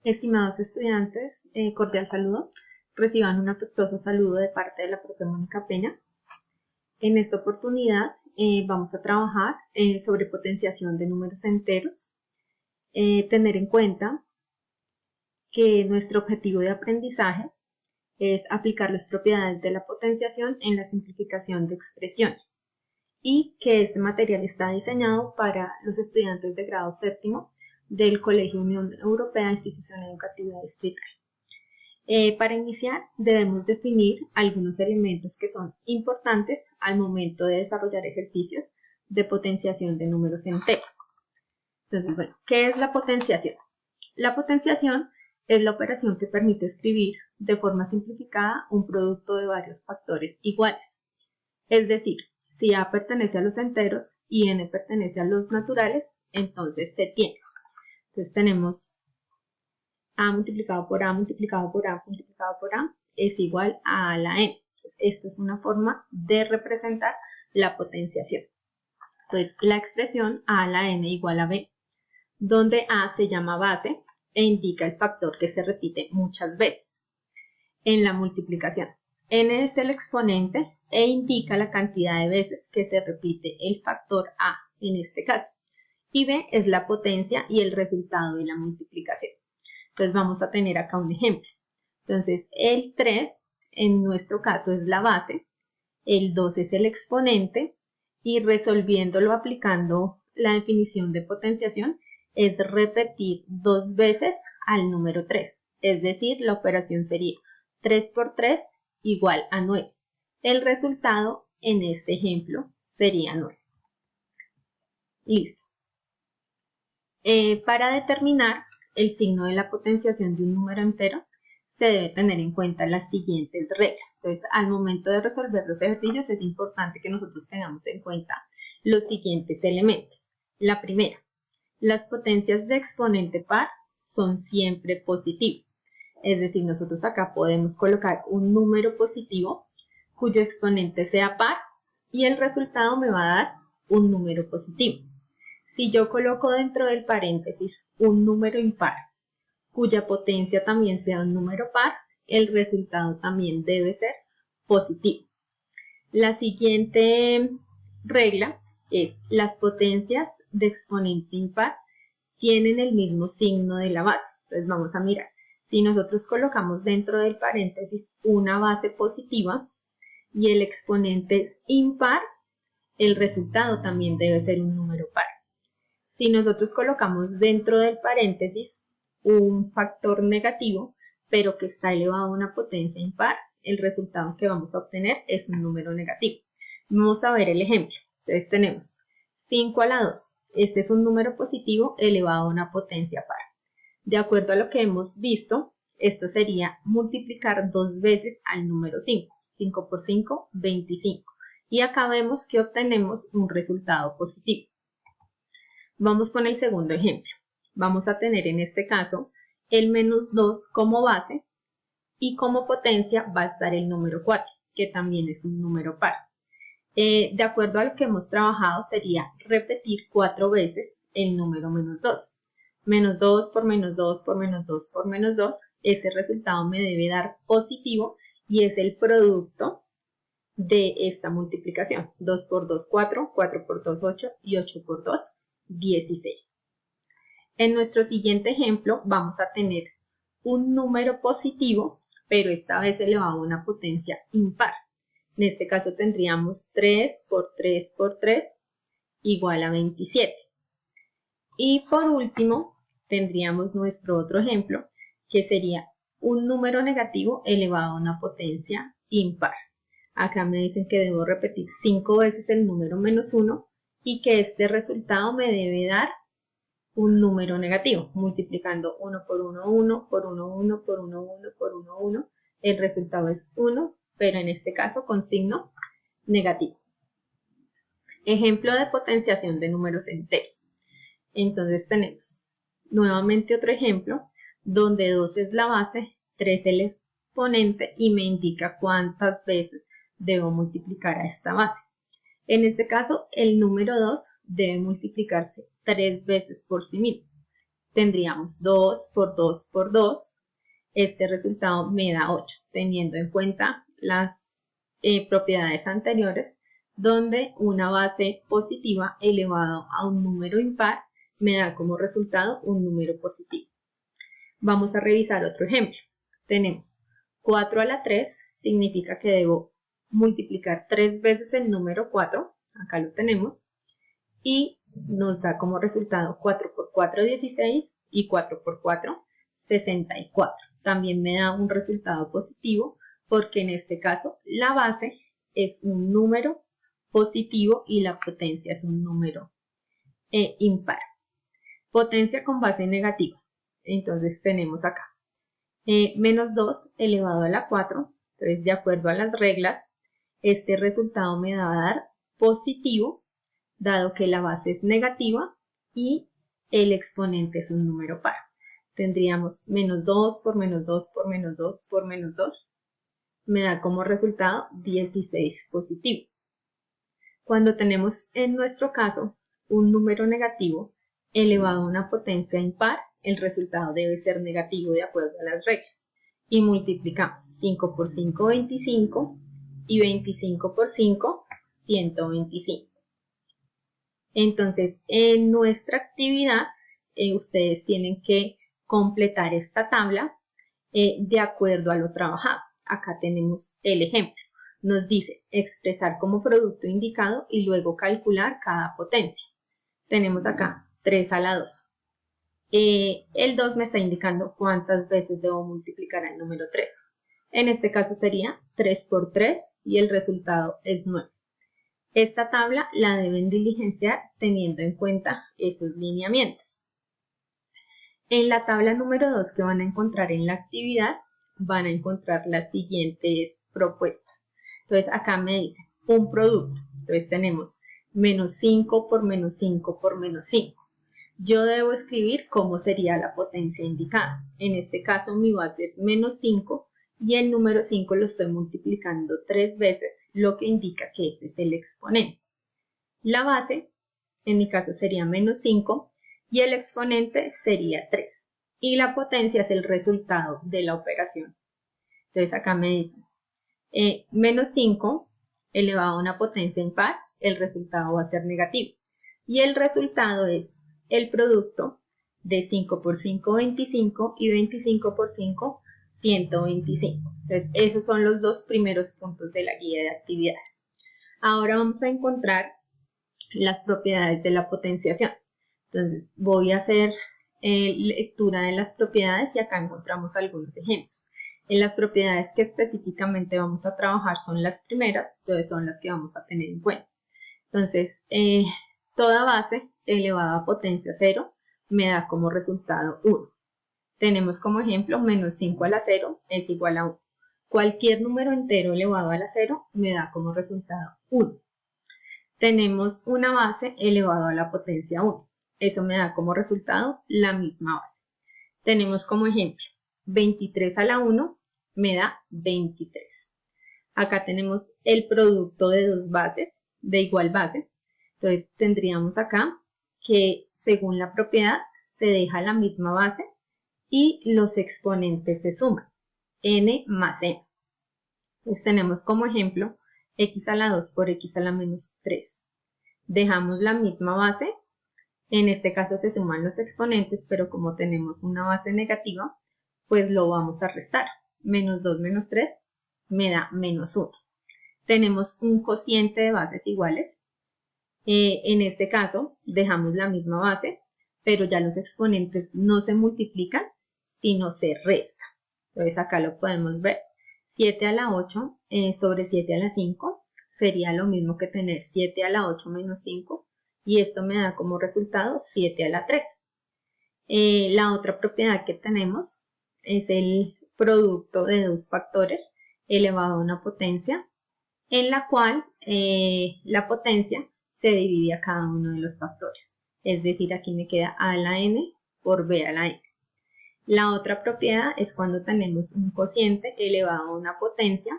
Estimados estudiantes, cordial saludo. Reciban un afectuoso saludo de parte de la profe Mónica Peña. En esta oportunidad vamos a trabajar sobre potenciación de números enteros. Tener en cuenta que nuestro objetivo de aprendizaje es aplicar las propiedades de la potenciación en la simplificación de expresiones y que este material está diseñado para los estudiantes de grado séptimo del Colegio Unión Europea Institución Educativa Distrital. Para iniciar debemos definir algunos elementos que son importantes al momento de desarrollar ejercicios de potenciación de números enteros. Entonces, bueno, ¿qué es la potenciación? La potenciación es la operación que permite escribir de forma simplificada un producto de varios factores iguales. Es decir, si A pertenece a los enteros y N pertenece a los naturales, entonces se tiene. Entonces tenemos A multiplicado por A multiplicado por A multiplicado por A es igual a la N. Entonces, esta es una forma de representar la potenciación. Entonces, la expresión A a la N igual a B, donde A se llama base e indica el factor que se repite muchas veces. En la multiplicación, N es el exponente e indica la cantidad de veces que se repite el factor A en este caso. Y B es la potencia y el resultado de la multiplicación. Entonces vamos a tener acá un ejemplo. Entonces el 3 en nuestro caso es la base, el 2 es el exponente y resolviéndolo aplicando la definición de potenciación es repetir 2 veces al número 3. Es decir, la operación sería 3 por 3 igual a 9. El resultado en este ejemplo sería 9. Listo. Para determinar el signo de la potenciación de un número entero, se debe tener en cuenta las siguientes reglas. Entonces, al momento de resolver los ejercicios, es importante que nosotros tengamos en cuenta los siguientes elementos. La primera, las potencias de exponente par son siempre positivas. Es decir, nosotros acá podemos colocar un número positivo cuyo exponente sea par y el resultado me va a dar un número positivo. Si yo coloco dentro del paréntesis un número impar, cuya potencia también sea un número par, el resultado también debe ser positivo. La siguiente regla es las potencias de exponente impar tienen el mismo signo de la base. Entonces vamos a mirar. Si nosotros colocamos dentro del paréntesis una base positiva y el exponente es impar, el resultado también debe ser un número par. Si nosotros colocamos dentro del paréntesis un factor negativo, pero que está elevado a una potencia impar, el resultado que vamos a obtener es un número negativo. Vamos a ver el ejemplo. Entonces tenemos 5 a la 2. Este es un número positivo elevado a una potencia par. De acuerdo a lo que hemos visto, esto sería multiplicar 2 veces al número 5. 5 por 5, 25. Y acá vemos que obtenemos un resultado positivo. Vamos con el segundo ejemplo. Vamos a tener en este caso el menos 2 como base y como potencia va a estar el número 4, que también es un número par. De acuerdo a lo que hemos trabajado sería repetir 4 veces el número menos 2. Menos 2 por menos 2 por menos 2 por menos 2, ese resultado me debe dar positivo y es el producto de esta multiplicación. 2 por 2, 4, 4 por 2, 8 y 8 por 2, 16. En nuestro siguiente ejemplo vamos a tener un número positivo, pero esta vez elevado a una potencia impar. En este caso tendríamos 3 por 3 por 3 igual a 27. Y por último tendríamos nuestro otro ejemplo, que sería un número negativo elevado a una potencia impar. Acá me dicen que debo repetir 5 veces el número menos 1 y que este resultado me debe dar un número negativo, multiplicando 1 por 1, 1, por 1, 1, por 1, 1, por 1, 1. El resultado es 1, pero en este caso con signo negativo. Ejemplo de potenciación de números enteros. Entonces tenemos nuevamente otro ejemplo, donde 2 es la base, 3 el exponente y me indica cuántas veces debo multiplicar a esta base. En este caso, el número 2 debe multiplicarse 3 veces por sí mismo. tendríamos 2 por 2 por 2. Este resultado me da 8, teniendo en cuenta las propiedades anteriores, donde una base positiva elevado a un número impar me da como resultado un número positivo. Vamos a revisar otro ejemplo. Tenemos 4 a la 3, significa que debo multiplicar 3 veces el número 4, acá lo tenemos, y nos da como resultado 4 por 4, 16, y 4 por 4, 64. También me da un resultado positivo porque en este caso la base es un número positivo y la potencia es un número impar. Potencia con base negativa. Entonces tenemos acá menos 2 elevado a la 4. Entonces, de acuerdo a las reglas, este resultado me va a dar positivo, dado que la base es negativa y el exponente es un número par. Tendríamos menos 2 por menos 2 por menos 2 por menos 2. Me da como resultado 16 positivo. Cuando tenemos en nuestro caso un número negativo elevado a una potencia impar, el resultado debe ser negativo de acuerdo a las reglas. Y multiplicamos 5 por 5, 25, y 25 por 5, 125. Entonces, en nuestra actividad, ustedes tienen que completar esta tabla de acuerdo a lo trabajado. Acá tenemos el ejemplo. Nos dice expresar como producto indicado y luego calcular cada potencia. Tenemos acá 3 a la 2. El 2 me está indicando cuántas veces debo multiplicar el número 3. En este caso sería 3 por 3 y el resultado es 9. Esta tabla la deben diligenciar teniendo en cuenta esos lineamientos. En la tabla número 2 que van a encontrar en la actividad, van a encontrar las siguientes propuestas. Entonces acá me dice un producto. Entonces tenemos menos 5 por menos 5 por menos 5. Yo debo escribir cómo sería la potencia indicada. En este caso mi base es menos 5 y el número 5 lo estoy multiplicando 3 veces, lo que indica que ese es el exponente. La base, en mi caso sería menos 5 y el exponente sería 3. Y la potencia es el resultado de la operación. Entonces acá me dice menos 5 elevado a una potencia impar, el resultado va a ser negativo. Y el resultado es el producto de 5 por 5, 25 y 25 por 5, 125. Entonces, esos son los dos primeros puntos de la guía de actividades. Ahora vamos a encontrar las propiedades de la potenciación. Entonces, voy a hacer lectura de las propiedades y acá encontramos algunos ejemplos. En las propiedades que específicamente vamos a trabajar son las primeras, entonces son las que vamos a tener en cuenta. Entonces, toda base elevada a potencia 0 me da como resultado 1. Tenemos como ejemplo menos 5 a la 0 es igual a 1. Cualquier número entero elevado a la 0 me da como resultado 1. Tenemos una base elevada a la potencia 1. Eso me da como resultado la misma base. Tenemos como ejemplo 23 a la 1 me da 23. Acá tenemos el producto de dos bases de igual base. Entonces tendríamos acá que según la propiedad se deja la misma base y los exponentes se suman, n más n. Entonces tenemos como ejemplo x a la 2 por x a la menos 3. Dejamos la misma base, en este caso se suman los exponentes, pero como tenemos una base negativa, pues lo vamos a restar. Menos 2 menos 3 me da menos 1. Tenemos un cociente de bases iguales. En este caso dejamos la misma base, pero ya los exponentes no se multiplican, sino se restan. Entonces acá lo podemos ver. 7 a la 8 sobre 7 a la 5 sería lo mismo que tener 7 a la 8 menos 5, y esto me da como resultado 7 a la 3. La otra propiedad que tenemos es el producto de dos factores elevado a una potencia, en la cual la potencia se divide a cada uno de los factores. Es decir, aquí me queda a la n por b a la n. La otra propiedad es cuando tenemos un cociente elevado a una potencia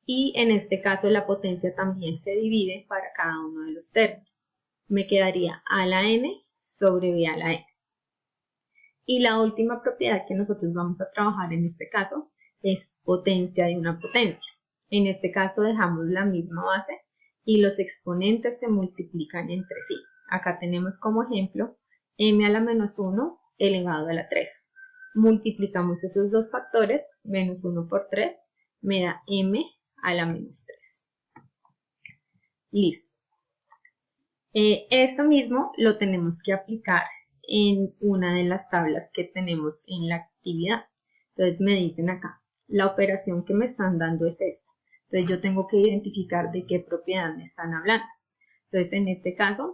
y en este caso la potencia también se divide para cada uno de los términos. Me quedaría a la n sobre b a la n. Y la última propiedad que nosotros vamos a trabajar en este caso es potencia de una potencia. En este caso dejamos la misma base y los exponentes se multiplican entre sí. Acá tenemos como ejemplo m a la menos 1 elevado a la 3. Multiplicamos esos dos factores, menos 1 por 3, me da m a la menos 3. Listo. Esto mismo lo tenemos que aplicar en una de las tablas que tenemos en la actividad. Entonces me dicen acá, la operación que me están dando es esta. Entonces yo tengo que identificar de qué propiedad me están hablando. Entonces en este caso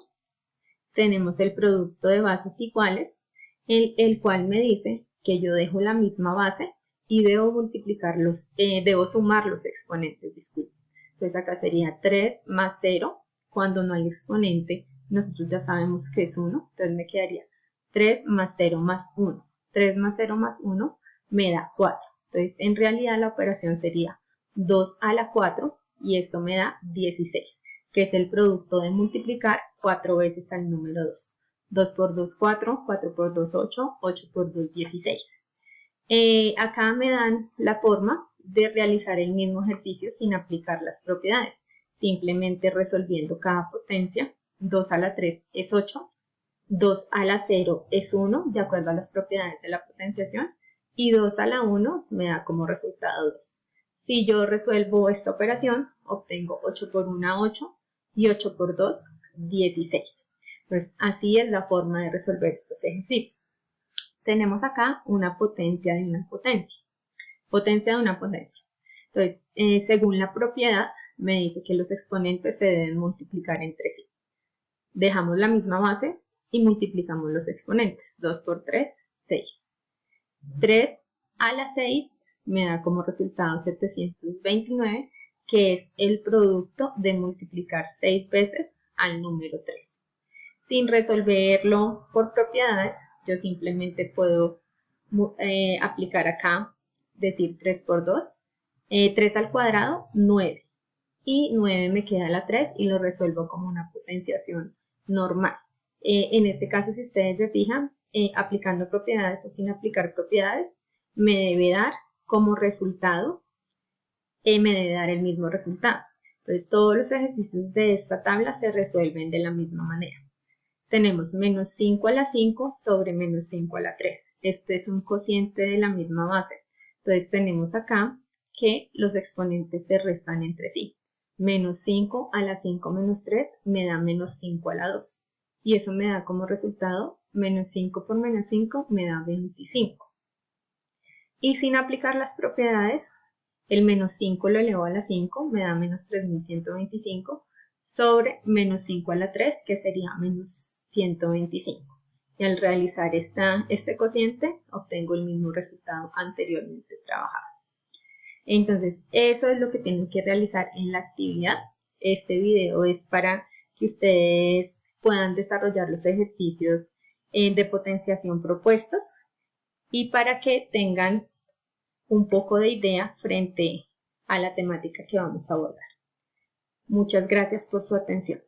tenemos el producto de bases iguales, el cual me dice que yo dejo la misma base y debo debo sumar los exponentes, disculpen. Entonces acá sería 3 más 0. Cuando no hay exponente, nosotros ya sabemos que es 1, entonces me quedaría 3 más 0 más 1. 3 más 0 más 1 me da 4. Entonces, en realidad la operación sería 2 a la 4 y esto me da 16, que es el producto de multiplicar 4 veces al número 2. 2 por 2, 4, 4 por 2, 8, 8 por 2, 16. Acá me dan la forma de realizar el mismo ejercicio sin aplicar las propiedades. Simplemente resolviendo cada potencia. 2 a la 3 es 8, 2 a la 0 es 1, de acuerdo a las propiedades de la potenciación, y 2 a la 1 me da como resultado 2. Si yo resuelvo esta operación, obtengo 8 por 1, 8, y 8 por 2, 16. Pues así es la forma de resolver estos ejercicios. Tenemos acá una potencia de una potencia. Potencia de una potencia. Entonces, según la propiedad, me dice que los exponentes se deben multiplicar entre sí. Dejamos la misma base y multiplicamos los exponentes. 2 por 3, 6. 3 a la 6 me da como resultado 729, que es el producto de multiplicar 6 veces al número 3. Sin resolverlo por propiedades, yo simplemente puedo aplicar acá, decir 3 por 2, 3 al cuadrado, 9. Y 9 me queda la 3 y lo resuelvo como una potenciación normal. En este caso, si ustedes se fijan, aplicando propiedades o sin aplicar propiedades, me debe dar como resultado, me debe dar el mismo resultado. Entonces, todos los ejercicios de esta tabla se resuelven de la misma manera. Tenemos menos 5 a la 5 sobre menos 5 a la 3. Este es un cociente de la misma base. Entonces, tenemos acá que los exponentes se restan entre sí. Menos 5 a la 5 menos 3 me da menos 5 a la 2. Y eso me da como resultado menos 5 por menos 5 me da 25. Y sin aplicar las propiedades, el menos 5 lo elevo a la 5, me da menos 3125 sobre menos 5 a la 3, que sería menos 125. Y al realizar este cociente, obtengo el mismo resultado anteriormente trabajado. Entonces, eso es lo que tienen que realizar en la actividad. Este video es para que ustedes puedan desarrollar los ejercicios de potenciación propuestos y para que tengan un poco de idea frente a la temática que vamos a abordar. Muchas gracias por su atención.